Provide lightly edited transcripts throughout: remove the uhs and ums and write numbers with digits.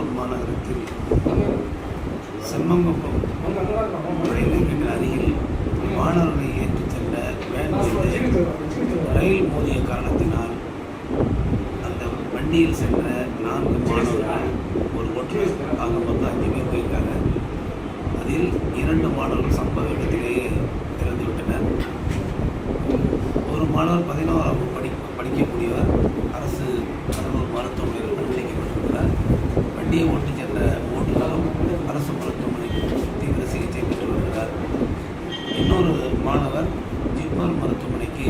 தஞ்சாவூர் மாநகரத்தில் Semmankuppam railway gate அருகில் மாணவர்களை ஏற்றிச் சென்ற வேன் மீது ரயில் மோதிய காரணத்தினால் அந்த வண்டியில் சென்ற 4 மாணவர்கள் ஒரு ஒற்றுமை ஆக மொத்தம் 5 பேர் போயிருக்காங்க. அதில் 2 மாணவர்கள் சம்பவ இடத்திலேயே இறந்துவிட்டனர். ஒரு மாணவர் 11ஆம் வகுப்பு படிக்கக்கூடியவர் அரசு கடலூர் மருத்துவமனையில் அனுமதிக்கப்பட்டிருக்கிறார். வண்டியை ஓட்டிச் சென்ற ஓட்டுநரும் அரசு மருத்துவமனையில் தீவிர சிகிச்சை பெற்று வருகிறார். இன்னொரு மாணவர் ஜிப்மர் மருத்துவமனைக்கு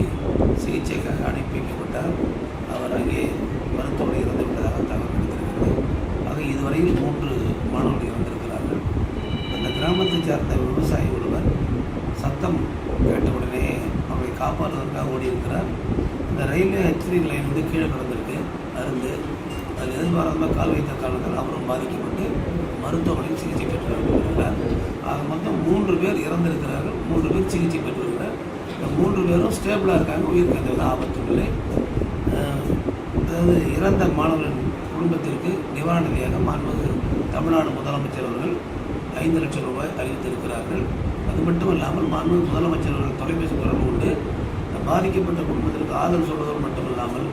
சிகிச்சைக்காக அனுப்பி வைக்கப்பட்டார். அவர் அங்கே மருத்துவமனை இறந்துவிட்டதாக தகவல் கிடைத்திருக்கிறது. ஆக இதுவரையில் 3 மாணவர்கள் இறந்திருக்கிறார்கள். அந்த கிராமத்தைச் சேர்ந்த விவசாயி ஒருவர் சத்தம் கேட்டவுடனே அவரை காப்பாற்றுவதற்காக ஓடி இருக்கிறார். இந்த ரயில்வே ஹெச்ரிங் லைன் வந்து கீழே கிடந்திருக்கு அருந்து. அதில் எதிர்பாராமல் கால் வைத்த காரணத்தால் அவரும் பாதிக்கப்பட்டு மருத்துவமனையில் சிகிச்சை பெற்று வருகிறார். ஆக மொத்தம் 3 பேர் இறந்திருக்கிறார்கள். 3 பேர் சிகிச்சை பெற்று வருகிறார். இந்த 3 பேரும் ஸ்டேபிளாக இருக்காங்க. உயிருக்கு எந்த ஆபத்தும் இல்லை. அதாவது இறந்த மாணவர்களின் குடும்பத்திற்கு நிவாரண நிதியாக மாண்புமிகு தமிழ்நாடு முதலமைச்சர் அவர்கள் 5 லட்சம் ரூபாய் அறிவித்திருக்கிறார்கள். அது மட்டும் இல்லாமல் மாண்புமிகு முதலமைச்சர் அவர்கள் தொலைபேசி தொடர்பு கொண்டு பாதிக்கப்பட்ட குடும்பத்திற்கு ஆதரவு சொல்வதோடு மட்டுமில்லாமல்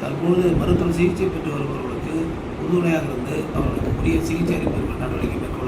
தற்போது மருத்துவ சிகிச்சை பெற்று வருபவர்களுக்கு உறுதுணையாக இருந்து அவர்களுக்கு உரிய சிகிச்சை அளிப்பதற்கு நடவடிக்கை மேற்கொள்ள